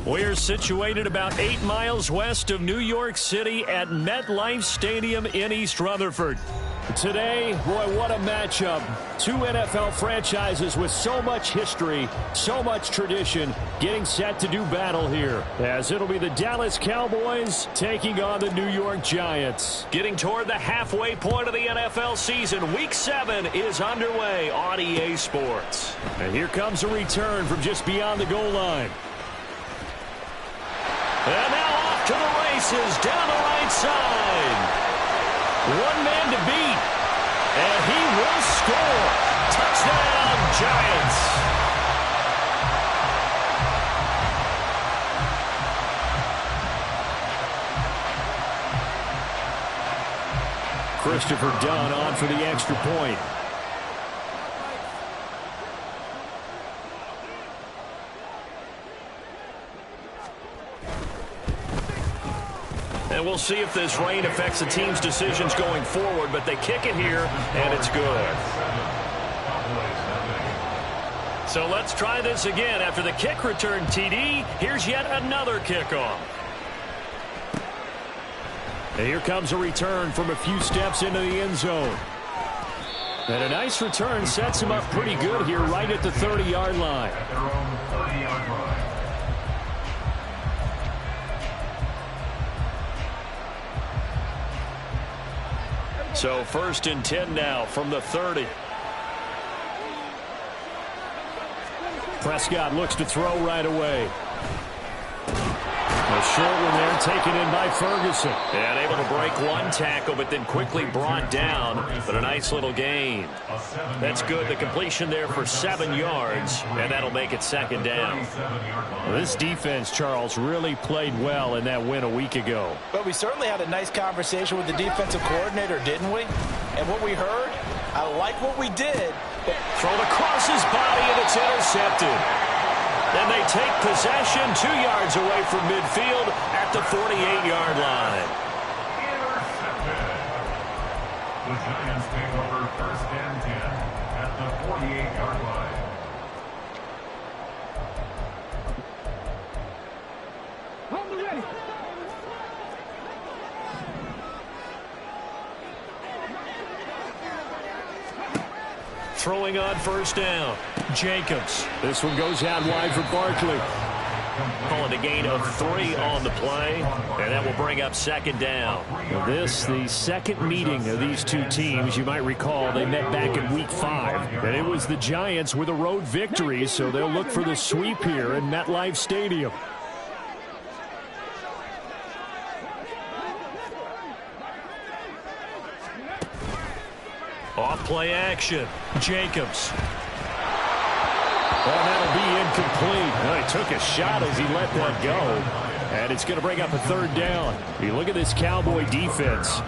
We're situated about 8 miles west of New York City at MetLife Stadium in East Rutherford. Today, boy, what a matchup. Two NFL franchises with so much history, so much tradition, getting set to do battle here, as it'll be the Dallas Cowboys taking on the New York Giants. Getting toward the halfway point of the NFL season, Week 7 is underway on EA Sports. And here comes a return from just beyond the goal line. And now off to the races down the right side. One man to beat. And he will score. Touchdown, Giants. Christopher Dunn on for the extra point. And we'll see if this rain affects the team's decisions going forward, but they kick it here, and it's good. So let's try this again. After the kick return TD, here's yet another kickoff. And here comes a return from a few steps into the end zone. And a nice return sets him up pretty good here right at the 30-yard line. So 1st and 10 now from the 30. Prescott looks to throw right away. A short one there taken in by Ferguson. And able to break one tackle, but then quickly brought down. But a nice little gain. That's good. The completion there for 7 yards, and that'll make it 2nd down. Well, this defense, Charles, really played well in that win a week ago. But we certainly had a nice conversation with the defensive coordinator, didn't we? And what we heard, I like what we did. But thrown across his body, and it's intercepted. Then they take possession 2 yards away from midfield at the 48-yard line. The Giants take over 1st and 10 at the 48-yard line. Throwing on 1st down. Jacobs. This one goes out wide for Barkley. Calling a gain of 3 on the play, and that will bring up 2nd down. Now this, the second meeting of these two teams. You might recall they met back in Week 5, and it was the Giants with a road victory, so they'll look for the sweep here in MetLife Stadium. Off play action. Jacobs. Oh, that'll be incomplete. Well, he took a shot as he let that go. And it's going to bring up a 3rd down. You look at this Cowboy defense.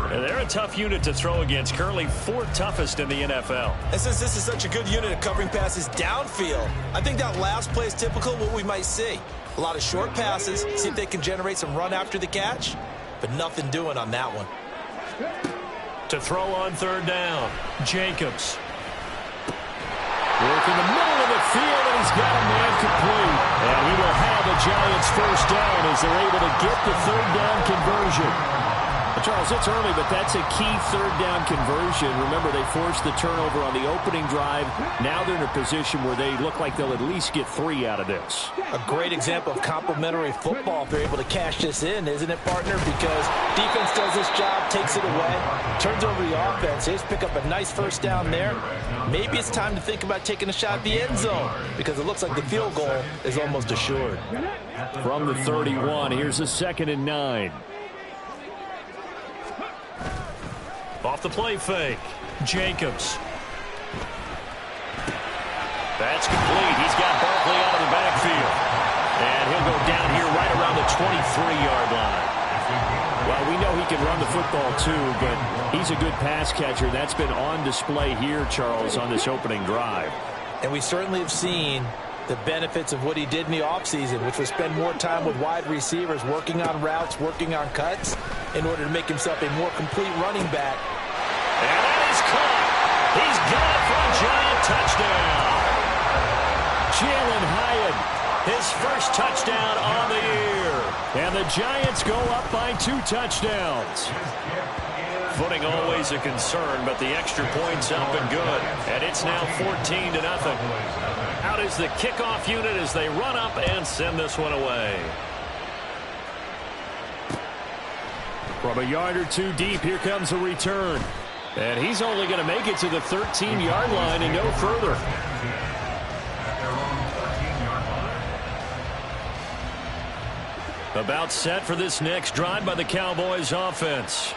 And they're a tough unit to throw against. Currently 4th toughest in the NFL. And since this is such a good unit of covering passes downfield, I think that last play is typical of what we might see. A lot of short passes, see if they can generate some run after the catch, but nothing doing on that one. To throw on 3rd down, Jacobs. Working the middle of the field, and he's got a man complete. And he will have the Giants 1st down as they're able to get the 3rd down conversion. Charles, it's early, but that's a key third down conversion. Remember, they forced the turnover on the opening drive. Now they're in a position where they look like they'll at least get 3 out of this. A great example of complementary football if they're able to cash this in, isn't it, partner? Because defense does this job, takes it away, turns over the offense. They just pick up a nice first down there. Maybe it's time to think about taking a shot at the end zone because it looks like the field goal is almost assured. From the 31, here's a 2nd and 9. Off the play fake. Jacobs. That's complete. He's got Barkley out of the backfield. And he'll go down here right around the 23-yard line. Well, we know he can run the football too, but he's a good pass catcher. That's been on display here, Charles, on this opening drive. And we certainly have seen the benefits of what he did in the offseason, which was spend more time with wide receivers, working on routes, working on cuts, in order to make himself a more complete running back. And that is caught. He's got it for a giant touchdown. Jalen Hyatt, his first touchdown on the year. And the Giants go up by 2 touchdowns. Footing always a concern, but the extra point's up and good. And it's now 14-0. Out is the kickoff unit as they run up and send this one away. From a yard or 2 deep, here comes a return. And he's only going to make it to the 13-yard line and no further. About set for this next drive by the Cowboys offense.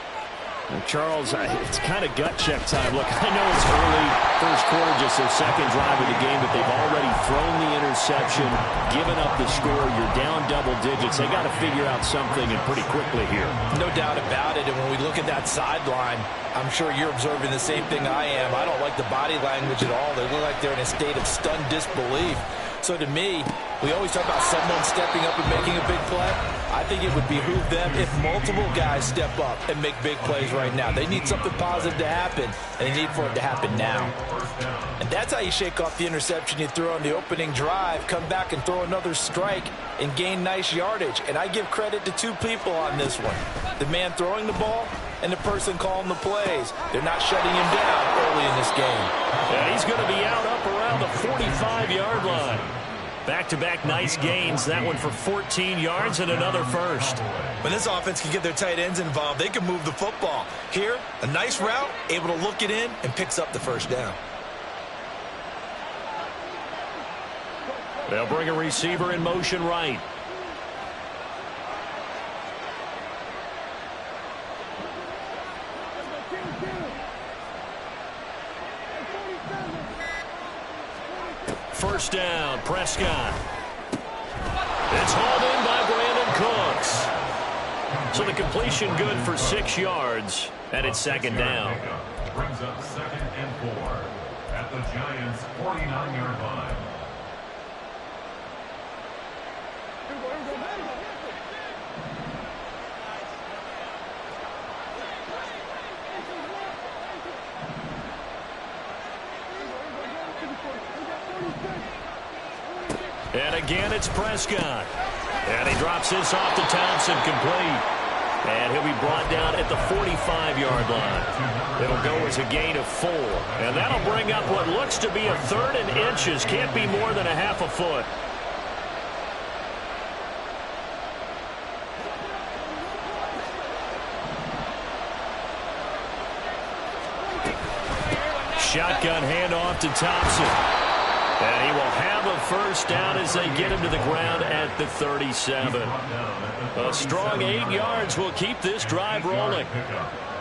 Charles, it's kind of gut check time. Look, I know it's early, first quarter, just their second drive of the game, but they've already thrown the interception, given up the score. You're down double digits. They got to figure out something, and pretty quickly here. No doubt about it, and when we look at that sideline, I'm sure you're observing the same thing I am. I don't like the body language at all. They look like they're in a state of stunned disbelief. So to me, we always talk about someone stepping up and making a big play. I think it would behoove them if multiple guys step up and make big plays right now. They need something positive to happen, and they need for it to happen now. And that's how you shake off the interception you threw on the opening drive, come back and throw another strike and gain nice yardage. And I give credit to 2 people on this one. The man throwing the ball and the person calling the plays. They're not shutting him down early in this game. And he's going to be out up around the 45-yard line. Back-to-back nice gains. That one for 14 yards and another first. When this offense can get their tight ends involved, they can move the football. Here, a nice route, able to look it in, and picks up the first down. They'll bring a receiver in motion right. First down, Prescott. It's hauled in by Brandon Cooks. So the completion good for 6 yards, and it's 2nd down. Brings up 2nd and 4 at the Giants' 49-yard line. And again, it's Prescott. And he drops this off to Thompson, complete. And he'll be brought down at the 45-yard line. It'll go as a gain of 4. And that'll bring up what looks to be a 3rd and inches. Can't be more than a half a foot. Shotgun handoff to Thompson. And he will have a first down as they get him to the ground at the 37. A strong 8 yards will keep this drive rolling.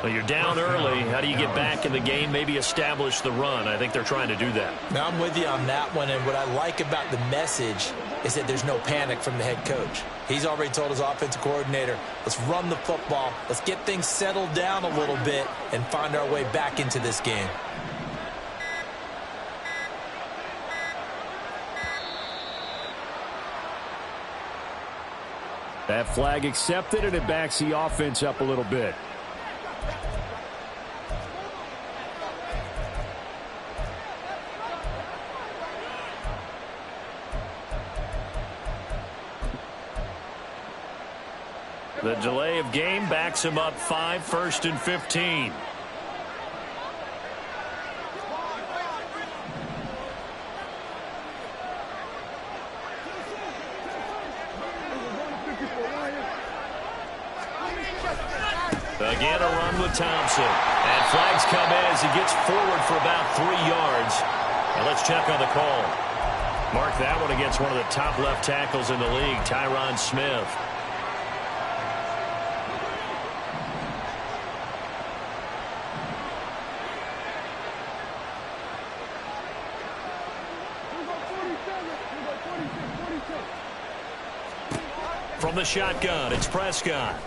Well, you're down early. How do you get back in the game, maybe establish the run? I think they're trying to do that. Now, I'm with you on that one, and what I like about the message is that there's no panic from the head coach. He's already told his offensive coordinator, let's run the football, let's get things settled down a little bit and find our way back into this game. That flag accepted, and it backs the offense up a little bit. The delay of game backs him up 5, 1st and 15. Again, a run with Thompson. And flags come in as he gets forward for about 3 yards. And let's check on the call. Mark that one against one of the top left tackles in the league, Tyron Smith. From the shotgun, it's Prescott.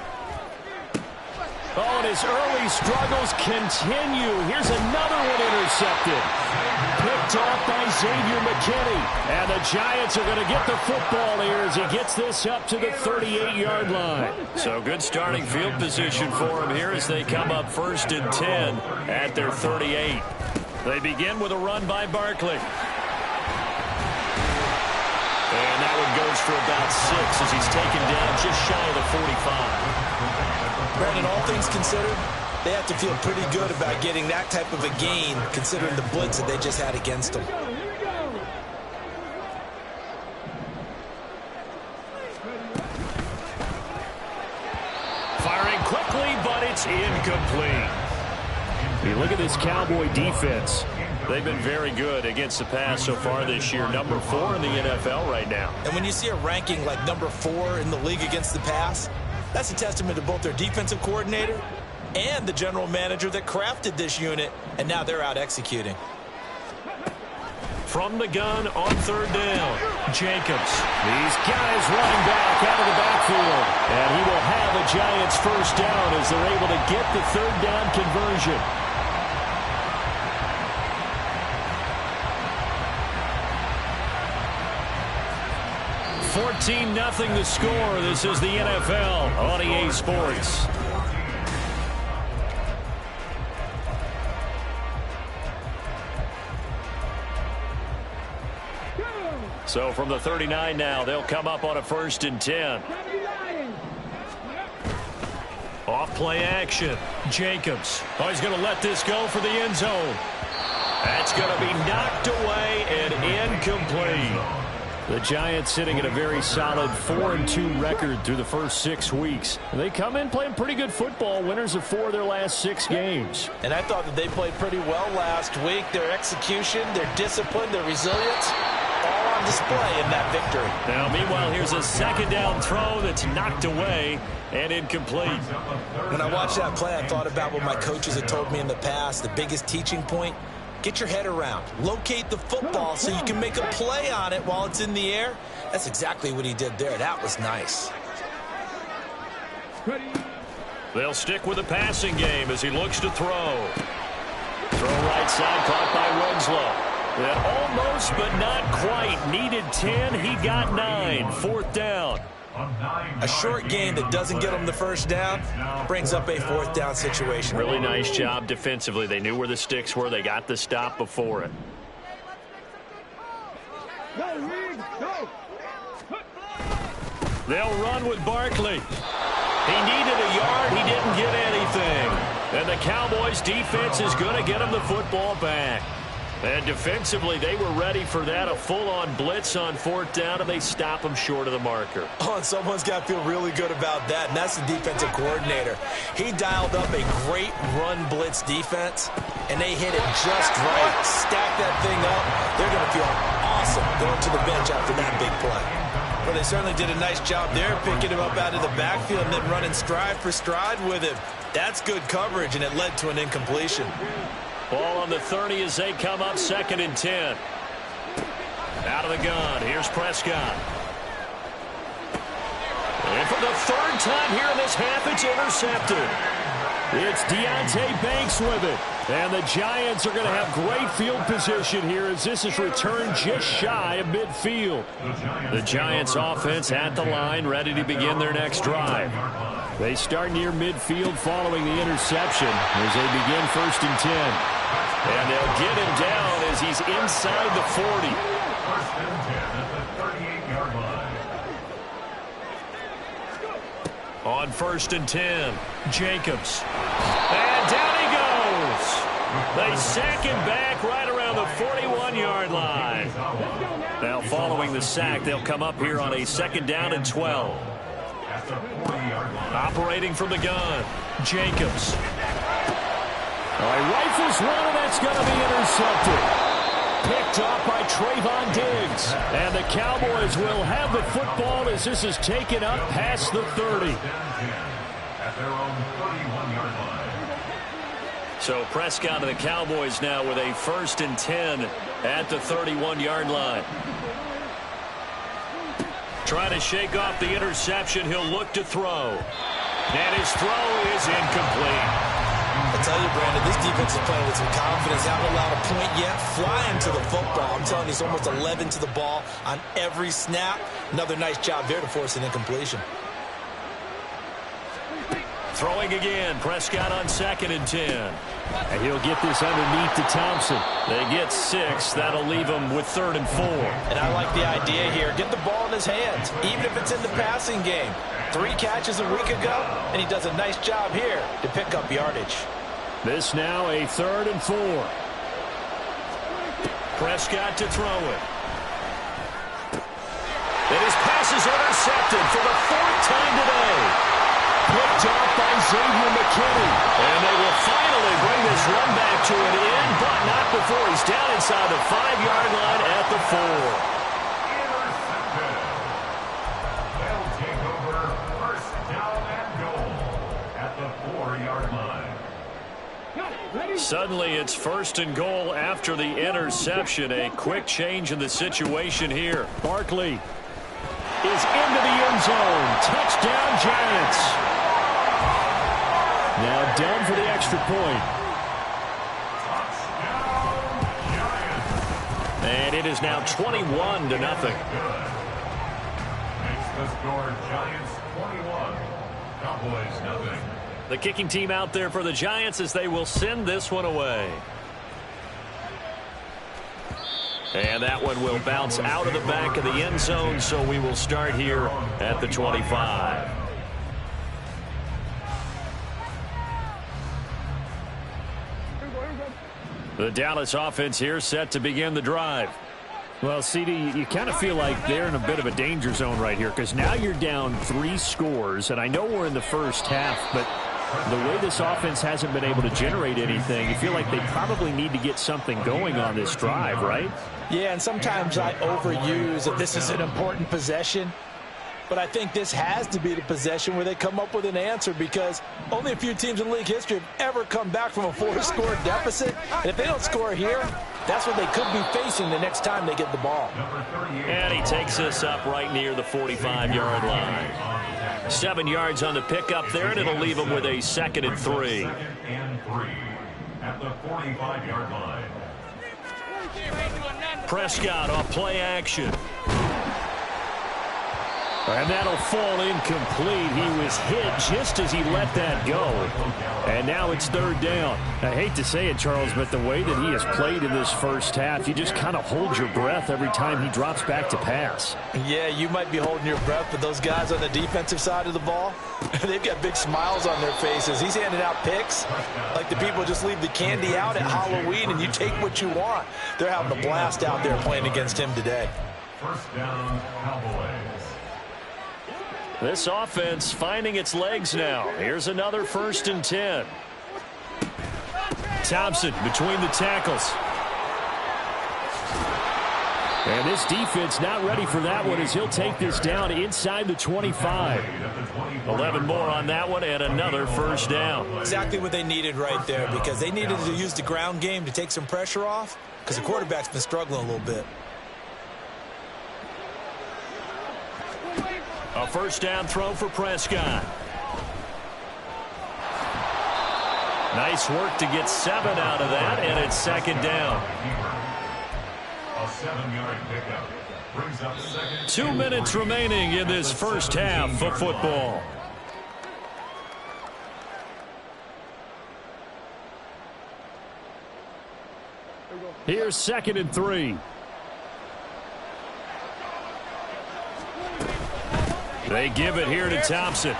Oh, and his early struggles continue. Here's another one intercepted. Picked off by Xavier McKinney. And the Giants are going to get the football here as he gets this up to the 38-yard line. So good starting field position for him here as they come up 1st and 10 at their 38. They begin with a run by Barkley. And that one goes for about 6 as he's taken down just shy of the 45. Brandon, all things considered, they have to feel pretty good about getting that type of a gain considering the blitz that they just had against them. Firing quickly, but it's incomplete. You look at this Cowboy defense. They've been very good against the pass so far this year. Number 4 in the NFL right now. And when you see a ranking like number 4 in the league against the pass, that's a testament to both their defensive coordinator and the general manager that crafted this unit, and now they're out executing. From the gun on 3rd down, Jacobs. These guys running back out of the backfield. And he will have a Giants 1st down as they're able to get the 3rd down conversion. $14-0 the score. This is the NFL on EA Sports. So from the 39 now, they'll come up on a 1st and 10. Off play action. Jacobs. Oh, he's going to let this go for the end zone. That's going to be knocked away and incomplete. The Giants sitting at a very solid 4-2 record through the first 6 weeks. And they come in playing pretty good football, winners of 4 of their last 6 games. And I thought that they played pretty well last week. Their execution, their discipline, their resilience, all on display in that victory. Now, meanwhile, here's a 2nd down throw that's knocked away and incomplete. When I watched that play, I thought about what my coaches had told me in the past. The biggest teaching point: get your head around. Locate the football so you can make a play on it while it's in the air. That's exactly what he did there. That was nice. They'll stick with the passing game as he looks to throw. Throw right side, caught by Winslow. That almost but not quite. Needed 10. He got 9. 4th down. A short gain that doesn't get them the 1st down brings up a 4th down situation. Really nice job defensively. They knew where the sticks were. They got the stop before it. They'll run with Barkley. He needed a yard. He didn't get anything. And the Cowboys defense is going to get him the football back. And defensively, they were ready for that, a full-on blitz on 4th down, and they stop him short of the marker. Oh, and someone's got to feel really good about that, and that's the defensive coordinator. He dialed up a great run blitz defense, and they hit it just right. Stack that thing up. They're going to feel awesome going to the bench after that big play. Well, they certainly did a nice job there, picking him up out of the backfield and then running stride for stride with him. That's good coverage, and it led to an incompletion. Ball on the 30 as they come up 2nd and 10. Out of the gun. Here's Prescott. And for the 3rd time here in this half, it's intercepted. It's Deonte Banks with it. And the Giants are going to have great field position here as this is returned just shy of midfield. The Giants offense at the line, ready to begin their next drive. They start near midfield following the interception as they begin 1st and 10. And they'll get him down as he's inside the 40. 1st and 10 at the 38-yard line. On 1st and 10, Jacobs. And down he goes. They sack him back right around the 41-yard line. Now following the sack, they'll come up here on a 2nd down and 12. Operating from the gun, Jacobs. He rifles one, and that's going to be intercepted. Picked off by Trayvon Diggs. And the Cowboys will have the football as this is taken up past the 30. At their own 31-yard line. So Prescott and the Cowboys now with a 1st and 10 at the 31-yard line. Trying to shake off the interception. He'll look to throw. And his throw is incomplete. I tell you, Brandon, this defense is playing with some confidence. Haven't allowed a point yet. Flying to the football. I'm telling you, it's almost 11 to the ball on every snap. Another nice job there to force an incompletion. Throwing again. Prescott on 2nd and 10. And he'll get this underneath to Thompson. They get 6. That'll leave him with 3rd and 4. And I like the idea here. Get the ball in his hands, even if it's in the passing game. 3 catches a week ago, and he does a nice job here to pick up yardage. This now a 3rd and 4. Prescott to throw it. And his pass is intercepted for the 4th time today. Picked off by Xavier McKinney. And they will finally bring this run back to an end, but not before he's down inside the 5-yard line at the 4. Suddenly it's 1st and goal after the interception. A quick change in the situation here. Barkley is into the end zone. Touchdown, Giants. Now down for the extra point. And it is now 21-0. Makes the score Giants 21, Cowboys nothing. The kicking team out there for the Giants as they will send this one away. And that one will bounce out of the back of the end zone, so we will start here at the 25. The Dallas offense here set to begin the drive. Well, CD, you kind of feel like they're in a bit of a danger zone right here because now you're down 3 scores, and I know we're in the first half, but the way this offense hasn't been able to generate anything, you feel like they probably need to get something going on this drive, right? Yeah, and sometimes I overuse that this is an important possession. But I think this has to be the possession where they come up with an answer because only a few teams in league history have ever come back from a 4-score deficit. And if they don't score here, that's what they could be facing the next time they get the ball. And he takes us up right near the 45-yard line. 7 yards on the pickup there, and it'll leave him with a 2nd and 3. 2nd and 3 at the 45-yard line. Prescott off play action. And that'll fall incomplete. He was hit just as he let that go. And now it's 3rd down. I hate to say it, Charles, but the way that he has played in this first half, you just kind of hold your breath every time he drops back to pass. Yeah, you might be holding your breath, but those guys on the defensive side of the ball, they've got big smiles on their faces. He's handing out picks like the people just leave the candy out at Halloween and you take what you want. They're having a blast out there playing against him today. 1st down, Cowboys. This offense finding its legs now. Here's another 1st and 10. Thompson between the tackles. And this defense not ready for that one as he'll take this down inside the 25. 11 more on that one and another 1st down. Exactly what they needed right there because they needed to use the ground game to take some pressure off because the quarterback's been struggling a little bit. A 1st down throw for Prescott. Nice work to get 7 out of that, and it's 2nd down. A 7-yard pickup brings up 2nd. 2 minutes remaining in this first half of football. Here's 2nd and 3. They give it here to Thompson.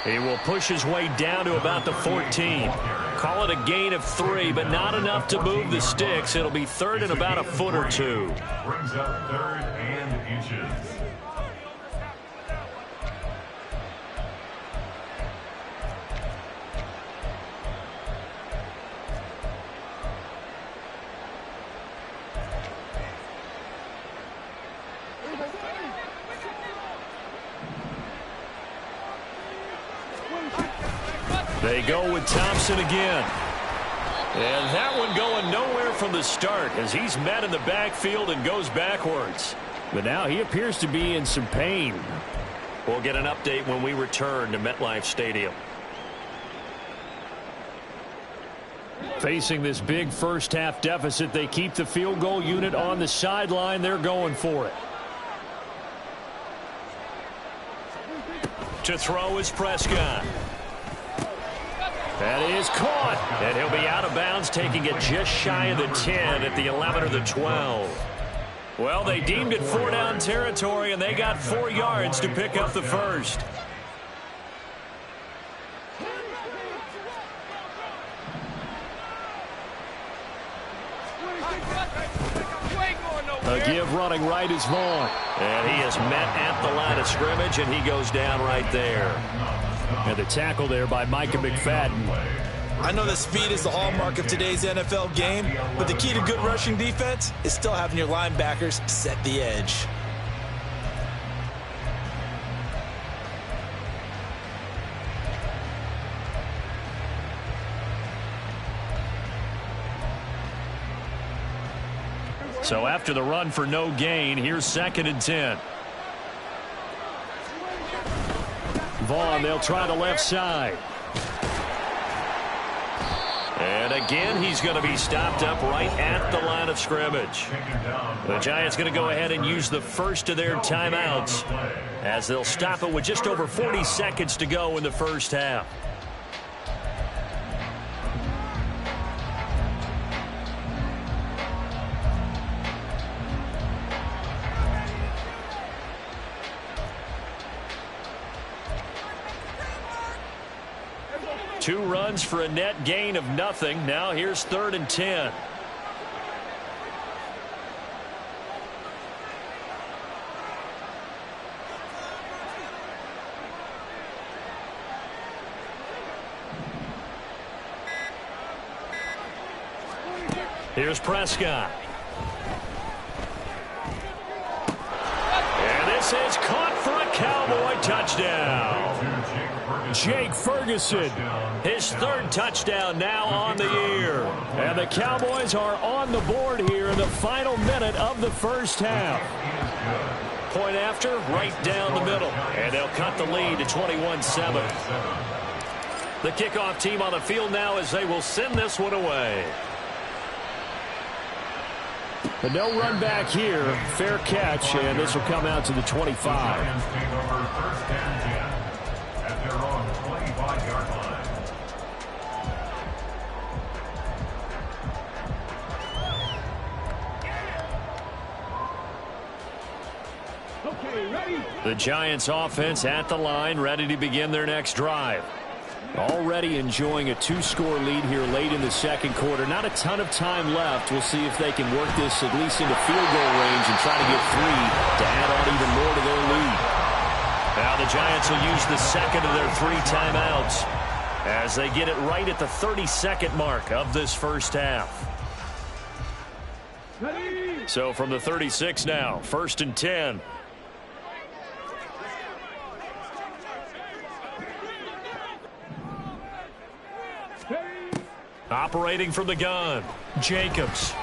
He will push his way down to about the 14. Call it a gain of 3, but not enough to move the sticks. It'll be third and about a foot or two. Brings up third and inches. They go with Thompson again. And that one going nowhere from the start as he's met in the backfield and goes backwards. But now he appears to be in some pain. We'll get an update when we return to MetLife Stadium. Facing this big first half deficit, they keep the field goal unit on the sideline. They're going for it. To throw is Prescott. That is caught, and he'll be out of bounds, taking it just shy of the 10 at the 11 or the 12. Well, they deemed it 4-down territory, and they got 4 yards to pick up the first. A give running right is Vaughn. And he is met at the line of scrimmage, and he goes down right there. And the tackle there by Micah McFadden. I know that speed is the hallmark of today's NFL game, but the key to good rushing defense is still having your linebackers set the edge. So after the run for no gain, here's 2nd and 10. Vaughn, they'll try the left side. And again, he's going to be stopped up right at the line of scrimmage. The Giants going to go ahead and use the first of their timeouts as they'll stop it with just over 40 seconds to go in the first half. Two runs for a net gain of nothing. Now here's 3rd and 10. Here's Prescott. And this is caught for a Cowboy touchdown. Jake Ferguson, his 3rd touchdown now on the year. And the Cowboys are on the board here in the final minute of the first half. Point after, right down the middle. And they'll cut the lead to 21-7. The kickoff team on the field now as they will send this one away. But no run back here. Fair catch, and this will come out to the 25. Their own 25-yard line. The Giants offense at the line, ready to begin their next drive. Already enjoying a 2-score lead here late in the second quarter. Not a ton of time left. We'll see if they can work this at least into field goal range and try to get 3 to add on even more to their lead. Now the Giants will use the second of their 3 timeouts as they get it right at the 32nd mark of this first half. So from the 36 now, 1st and 10. Operating from the gun, Jacobs.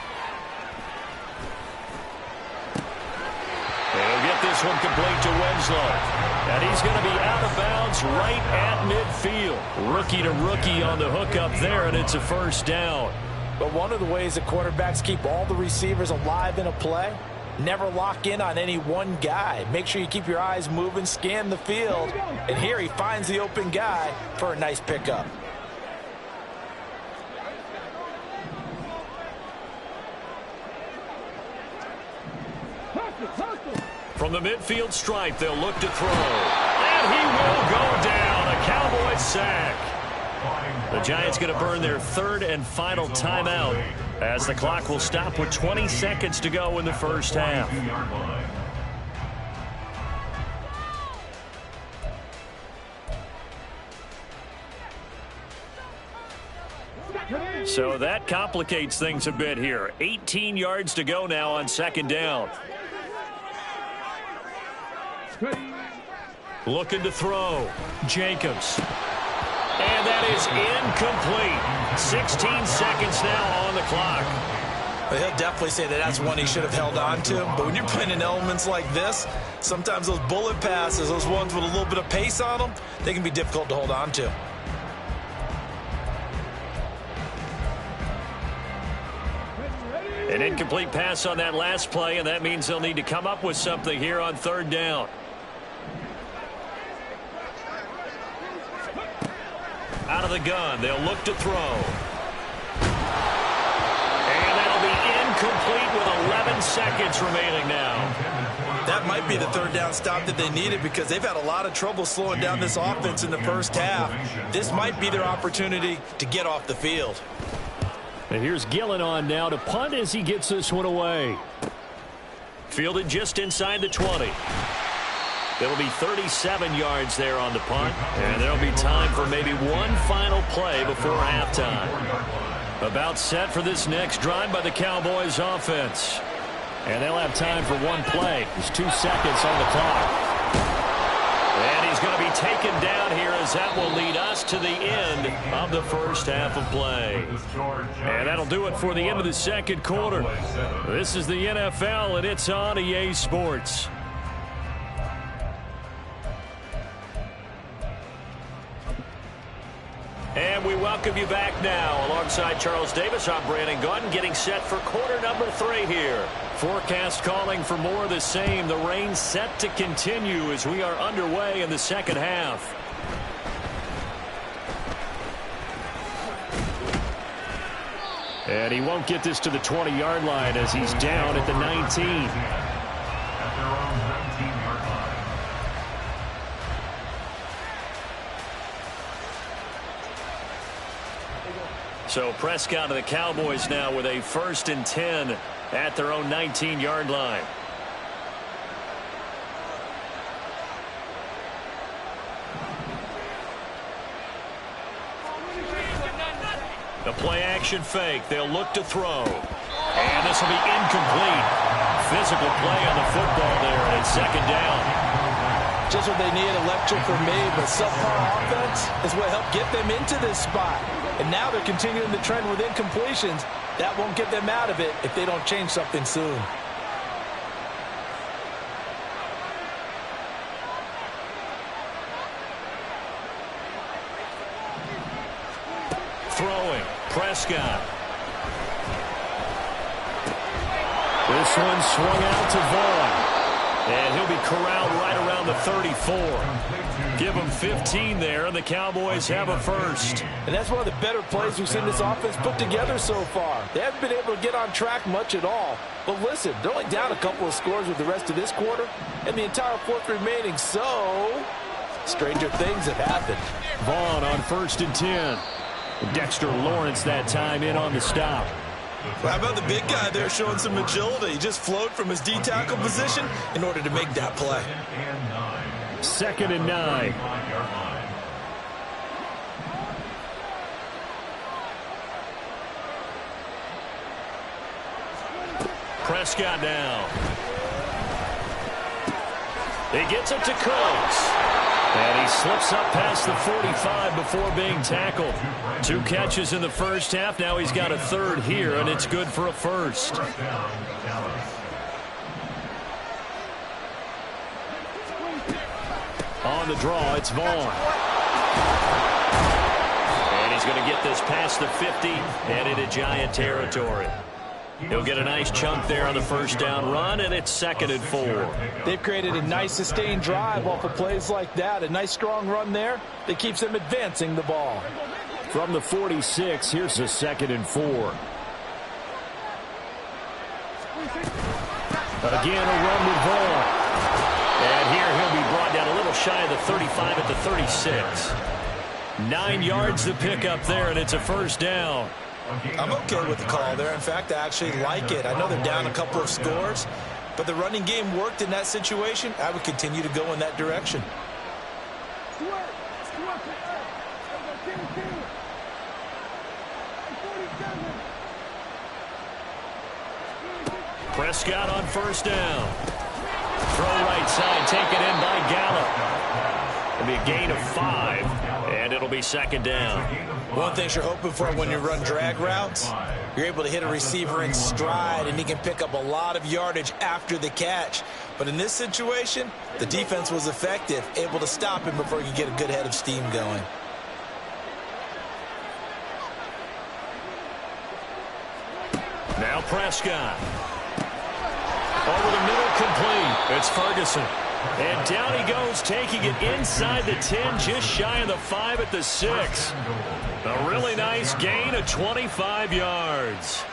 They'll get this one complete to Winslow. And he's going to be out of bounds right at midfield. Rookie to rookie on the hook up there, and it's a first down. But one of the ways that quarterbacks keep all the receivers alive in a play, never lock in on any one guy. Make sure you keep your eyes moving, scan the field. And here he finds the open guy for a nice pickup. From the midfield stripe, they'll look to throw. And he will go down. A Cowboy sack. The Giants going to burn their third and final timeout as the clock will stop with 20 seconds to go in the first half. So that complicates things a bit here. 18 yards to go now on second down. Looking to throw. Jacobs. And that is incomplete. 16 seconds now on the clock. Well, he'll definitely say that that's one he should have held on to. But when you're playing in elements like this, sometimes those bullet passes, those ones with a little bit of pace on them, they can be difficult to hold on to. An incomplete pass on that last play, and that means they'll need to come up with something here on third down. Out of the gun, they'll look to throw. And that'll be incomplete with 11 seconds remaining now. That might be the third down stop that they needed because they've had a lot of trouble slowing down this offense in the first half. This might be their opportunity to get off the field. And here's Gillen on now to punt as he gets this one away. Fielded just inside the 20. It'll be 37 yards there on the punt, and there'll be time for maybe one final play before halftime. About set for this next drive by the Cowboys offense. And they'll have time for one play. There's 2 seconds on the clock. And he's going to be taken down here as that will lead us to the end of the first half of play. And that'll do it for the end of the second quarter. This is the NFL, and it's on EA Sports. And we welcome you back now. Alongside Charles Davis, I'm Brandon Gaudin, getting set for quarter number 3 here. Forecast calling for more of the same. The rain set to continue as we are underway in the second half. And he won't get this to the 20-yard line as he's down at the 19. So Prescott of the Cowboys now with a 1st and 10 at their own 19-yard line. The play action fake. They'll look to throw. And this will be incomplete. Physical play on the football there, and it's second down. Just what they need, electric for me, but subpar offense is what helped get them into this spot. And now they're continuing the trend with incompletions. That won't get them out of it if they don't change something soon. Throwing. Prescott. This one swung out to Vaughn. And he'll be corralled right around the 34. Give him 15 there, and the Cowboys have a first. And that's one of the better plays we've seen this offense put together so far. They haven't been able to get on track much at all. But listen, they're only down a couple of scores with the rest of this quarter, and the entire fourth remaining, so stranger things have happened. Vaughn on 1st and 10. Dexter Lawrence that time in on the stop. Well, how about the big guy there showing some agility? He just flowed from his D-tackle position in order to make that play. 2nd and 9. Prescott now. He gets it to Cooks. And he slips up past the 45 before being tackled. 2 catches in the first half. Now he's got a 3rd here, and it's good for a first. On the draw, it's Vaughn. And he's going to get this past the 50 and into Giant territory. He'll get a nice chunk there on the first down run, and it's 2nd and 4. They've created a nice sustained drive off of plays like that. A nice strong run there that keeps them advancing the ball. From the 46, here's a 2nd and 4. Again, a run with Vaughn. And here he'll be brought down a little shy of the 35 at the 36. 9 yards to pick up there, and it's a first down. I'm okay with the call there. In fact, I actually like it. I know they're down a couple of scores, but the running game worked in that situation. I would continue to go in that direction. Prescott on first down. Throw right side, taken in by Gallup. It'll be a gain of 5, and it'll be second down. One thing you're hoping for when you run drag routes, you're able to hit a receiver in stride, and he can pick up a lot of yardage after the catch. But in this situation, the defense was effective, able to stop him before he could get a good head of steam going. Now Prescott. Over the middle, complete. It's Ferguson. And down he goes, taking it inside the 10, just shy of the 5 at the 6. A really nice gain of 25 yards.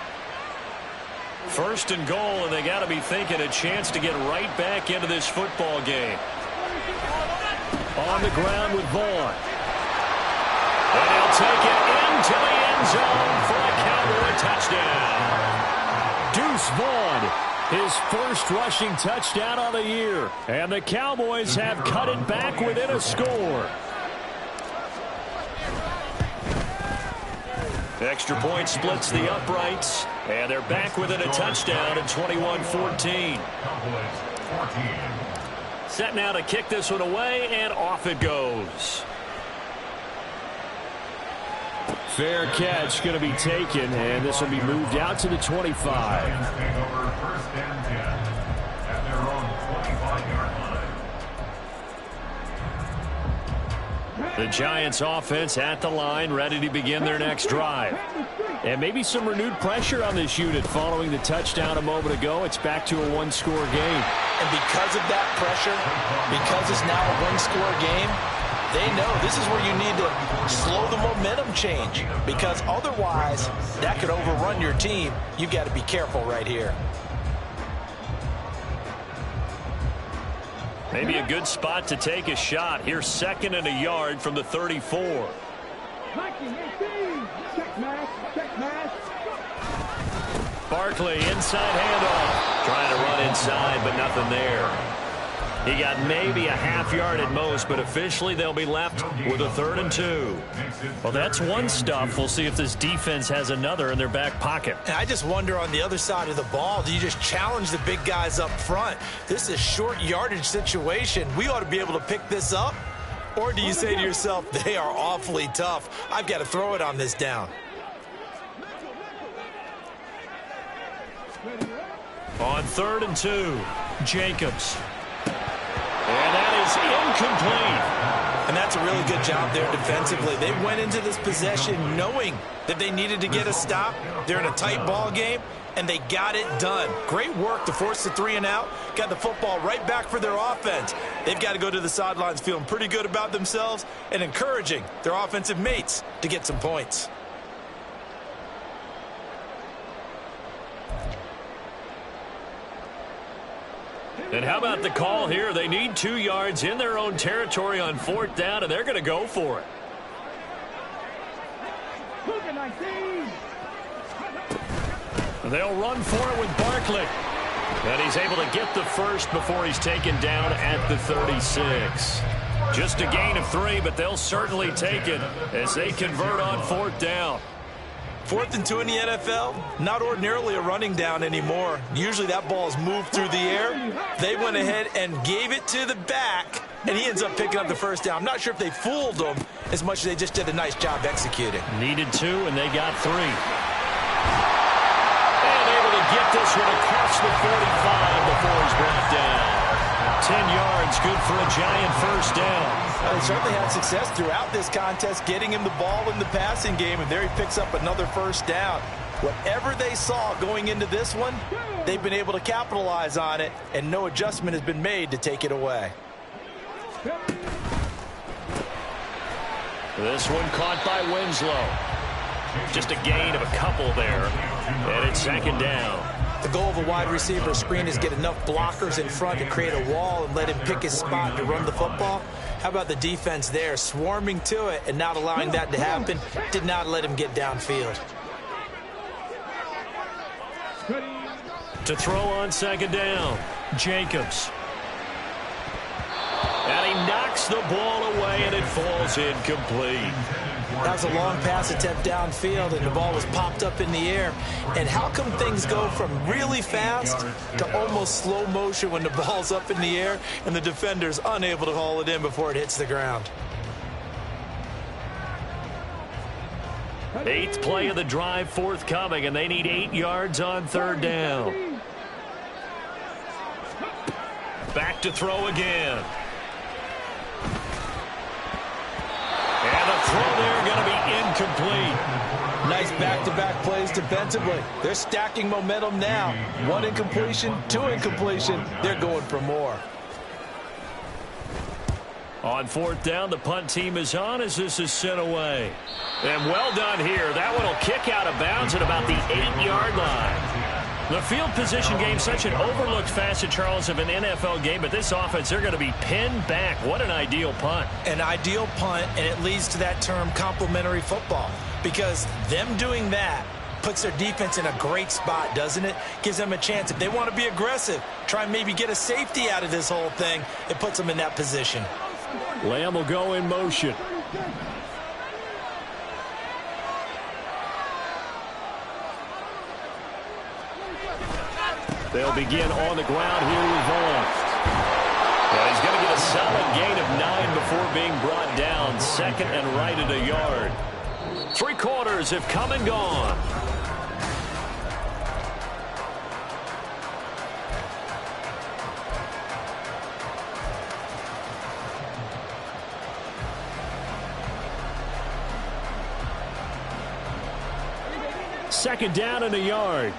First and goal, and they got to be thinking a chance to get right back into this football game. On the ground with Vaughn. And he'll take it into the end zone for a Cowboy touchdown. Deuce Vaughn, his first rushing touchdown on the year. And the Cowboys have cut it back within a score. Extra point splits the uprights. And they're back within a touchdown at 21-14. Set now to kick this one away, and off it goes. Fair catch going to be taken, and this will be moved out to the 25. The Giants offense at the line, ready to begin their next drive. And maybe some renewed pressure on this unit following the touchdown a moment ago. It's back to a one-score game. And because of that pressure, because it's now a one-score game, they know this is where you need to slow the momentum change, because otherwise that could overrun your team. You've got to be careful right here. Maybe a good spot to take a shot. Here's second and a yard from the 34. Barkley, inside handoff. Trying to run inside, but nothing there. He got maybe a half yard at most, but officially they'll be left with a 3rd and 2. Well, that's one stuff. We'll see if this defense has another in their back pocket. And I just wonder on the other side of the ball, do you just challenge the big guys up front? This is a short yardage situation. We ought to be able to pick this up. Or do you say to yourself, they are awfully tough. I've got to throw it on this down. On 3rd and 2, Jacobs. And that is incomplete. And that's a really good job there defensively. They went into this possession knowing that they needed to get a stop. They're in a tight ball game, and they got it done. Great work to force the 3 and out. Got the football right back for their offense. They've got to go to the sidelines feeling pretty good about themselves and encouraging their offensive mates to get some points. And how about the call here? They need 2 yards in their own territory on 4th down, and they're going to go for it. They'll run for it with Barkley. And he's able to get the first before he's taken down at the 36. Just a gain of 3, but they'll certainly take it as they convert on 4th down. 4th and 2 in the NFL, not ordinarily a running down anymore. Usually that ball is moved through the air. They went ahead and gave it to the back, and he ends up picking up the first down. I'm not sure if they fooled him as much as they just did a nice job executing. Needed 2, and they got 3. And able to get this one across the 45 before he's brought down. 10 yards, good for a Giant first down. They certainly had success throughout this contest, getting him the ball in the passing game, and there he picks up another first down. Whatever they saw going into this one, they've been able to capitalize on it, and no adjustment has been made to take it away. This one caught by Winslow. Just a gain of a couple there, and it's second down. The goal of a wide receiver screen is get enough blockers in front to create a wall and let him pick his spot to run the football. How about the defense there, swarming to it and not allowing that to happen? Did not let him get downfield. To throw on second down, Jacobs. And he knocks the ball away, and it falls incomplete. That was a long pass attempt downfield, and the ball was popped up in the air. And how come things go from really fast to almost slow motion when the ball's up in the air and the defender's unable to haul it in before it hits the ground? 8th play of the drive forthcoming, and they need 8 yards on third down. Back to throw again. And the throw there going to be incomplete. Nice back-to-back plays defensively. They're stacking momentum now. 1 incompletion, 2 incompletion. They're going for more. On fourth down, the punt team is on as this is sent away. And well done here. That one will kick out of bounds at about the 8-yard line. The field position game, such an overlooked facet, Charles, of an NFL game, but this offense, they're going to be pinned back. What an ideal punt. An ideal punt, and it leads to that term complementary football, because them doing that puts their defense in a great spot, doesn't it? Gives them a chance. If they want to be aggressive, try and maybe get a safety out of this whole thing, it puts them in that position. Lamb will go in motion. They'll begin on the ground here with Vaughn. Well, he's going to get a solid gain of 9 before being brought down. Second and right at a yard. 3 quarters have come and gone. Second down and a yard.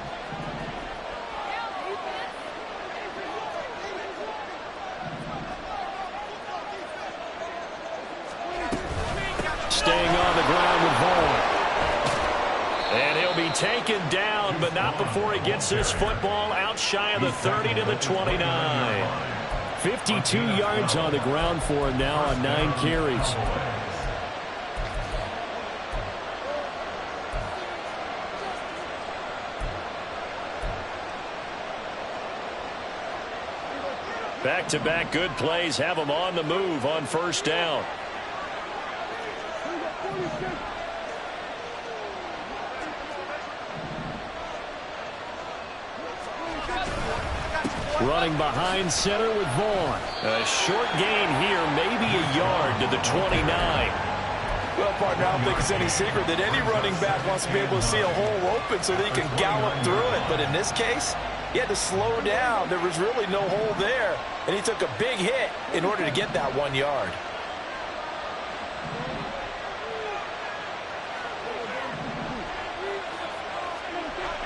Staying on the ground with Vaughn. And he'll be taken down, but not before he gets this football out shy of the 30 to the 29. 52 yards on the ground for him now on 9 carries. Back-to-back good plays have him on the move on first down. Running behind center with Vaughn. A short gain here, maybe a yard to the 29. Well, partner, I don't think it's any secret that any running back wants to be able to see a hole open so that he can gallop through it. But in this case, he had to slow down. There was really no hole there, and he took a big hit in order to get that 1 yard.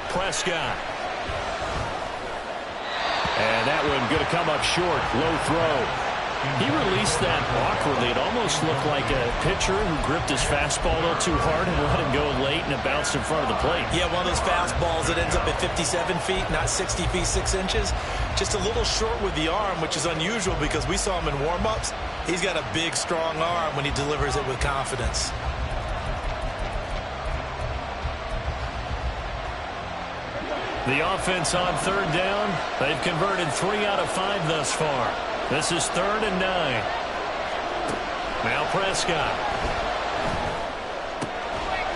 Prescott. And that one going to come up short. Low throw. He released that awkwardly. It almost looked like a pitcher who gripped his fastball a little too hard and let him go late, and it bounced in front of the plate. Yeah, one of those fastballs that ends up at 57 feet, not 60 feet 6 inches. Just a little short with the arm, which is unusual because we saw him in warm-ups. He's got a big, strong arm when he delivers it with confidence. The offense on third down, they've converted 3 out of 5 thus far. This is 3rd and 9. Now Prescott.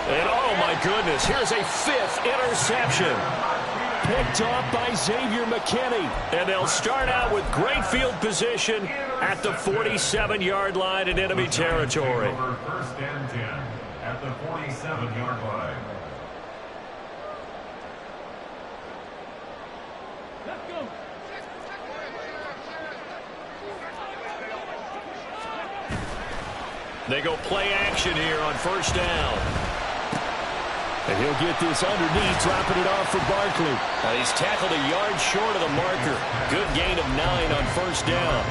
And oh my goodness, here's a 5th interception. Picked off by Xavier McKinney. And they'll start out with great field position at the 47-yard line in enemy territory. First and 10 at the 47-yard line. They go play action here on first down. And he'll get this underneath, dropping it off for Barkley. He's tackled a yard short of the marker. Good gain of 9 on first down.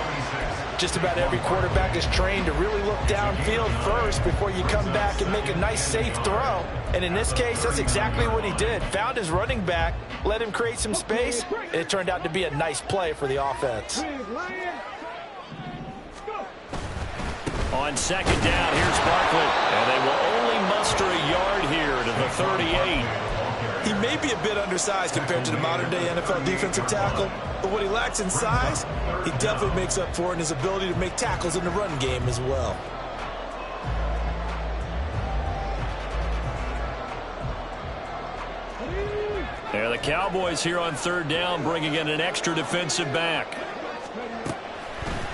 Just about every quarterback is trained to really look downfield first before you come back and make a nice, safe throw. And in this case, that's exactly what he did. Found his running back, let him create some space, and it turned out to be a nice play for the offense. On second down, here's Barkley. And they will only muster a yard here to the 38. He may be a bit undersized compared to the modern-day NFL defensive tackle, but what he lacks in size, he definitely makes up for in his ability to make tackles in the run game as well. And the Cowboys here on third down, bringing in an extra defensive back.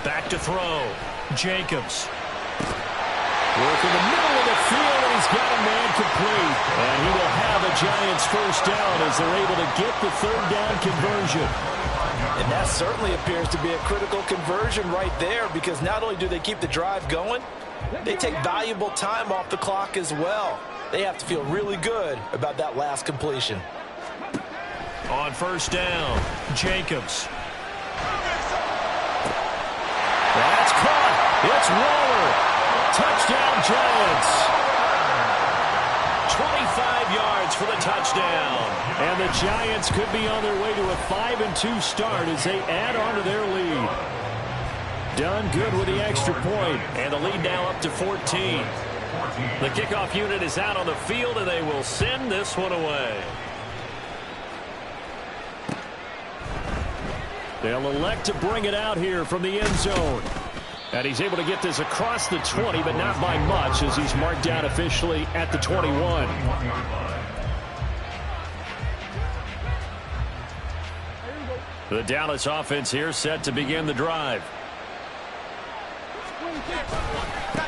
Back to throw. Jacobs. Work in the middle of the field, and he's got a man complete. And he will have a Giants first down as they're able to get the third down conversion. And that certainly appears to be a critical conversion right there, because not only do they keep the drive going, they take valuable time off the clock as well. They have to feel really good about that last completion. On first down, Jacobs. That's caught. It's Waller. Touchdown, Giants. 25 yards for the touchdown. And the Giants could be on their way to a 5-2 start as they add on to their lead. Done good with the extra point, and the lead now up to 14. The kickoff unit is out on the field, and they will send this one away. They'll elect to bring it out here from the end zone. And he's able to get this across the 20, but not by much, as he's marked down officially at the 21. The Dallas offense here set to begin the drive.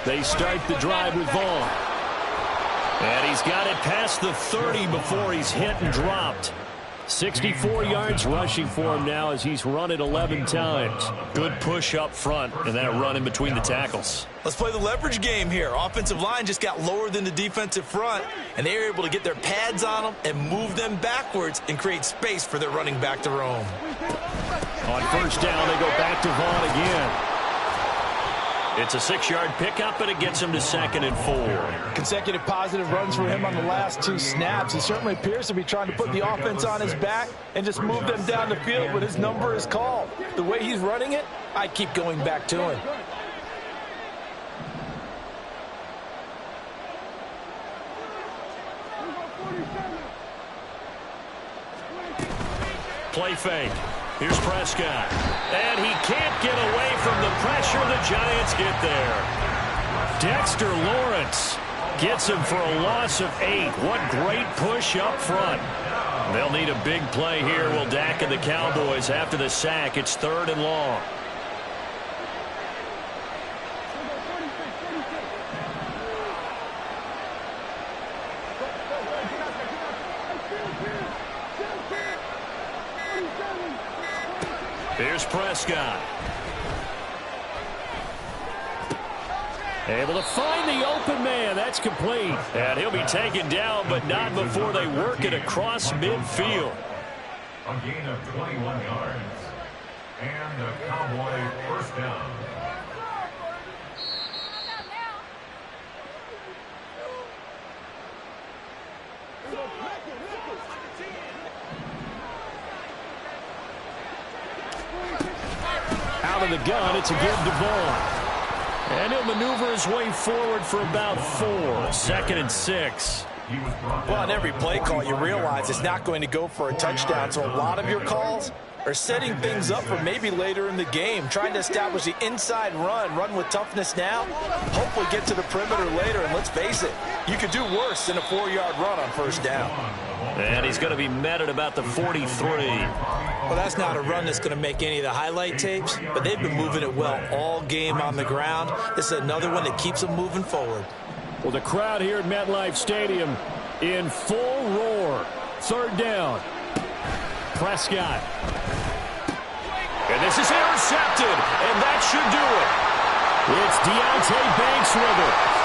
They start the drive with Vaughn. And he's got it past the 30 before he's hit and dropped. 64 yards rushing for him now as he's run it 11 times. Good push up front and that run in between the tackles. Let's play the leverage game here. Offensive line just got lower than the defensive front, and they were able to get their pads on them and move them backwards and create space for their running back to roam. On first down, they go back to Vaughn again. It's a 6-yard pickup, and it gets him to 2nd and 4. Consecutive positive runs for him on the last 2 snaps. He certainly appears to be trying to put the offense on his back and just move them down the field when his number is called. The way he's running it, I keep going back to him. Play fake. Here's Prescott. And he can't get away from the pressure. The Giants get there. Dexter Lawrence gets him for a loss of 8. What great push up front. They'll need a big play here, will Dak and the Cowboys. After the sack, it's 3rd and long. Here's Prescott. Able to find the open man. That's complete. And he'll be taken down, but not before they work it across midfield. A gain of 21 yards. And a Cowboy first down. Out of the gun, it's a give to Vaughn. And he'll maneuver his way forward for about 4. 2nd and 6. Well, on every play call, you realize it's not going to go for a touchdown, so a lot of your calls are setting things up for maybe later in the game, trying to establish the inside run with toughness now, hopefully get to the perimeter later, and let's face it, you could do worse than a 4-yard run on first down. And he's going to be met at about the 43. Well, that's not a run that's going to make any of the highlight tapes, but they've been moving it well all game on the ground. This is another one that keeps them moving forward. Well, the crowd here at MetLife Stadium in full roar. 3rd down. Prescott. And this is intercepted, and that should do it. It's Deontay Banks with it.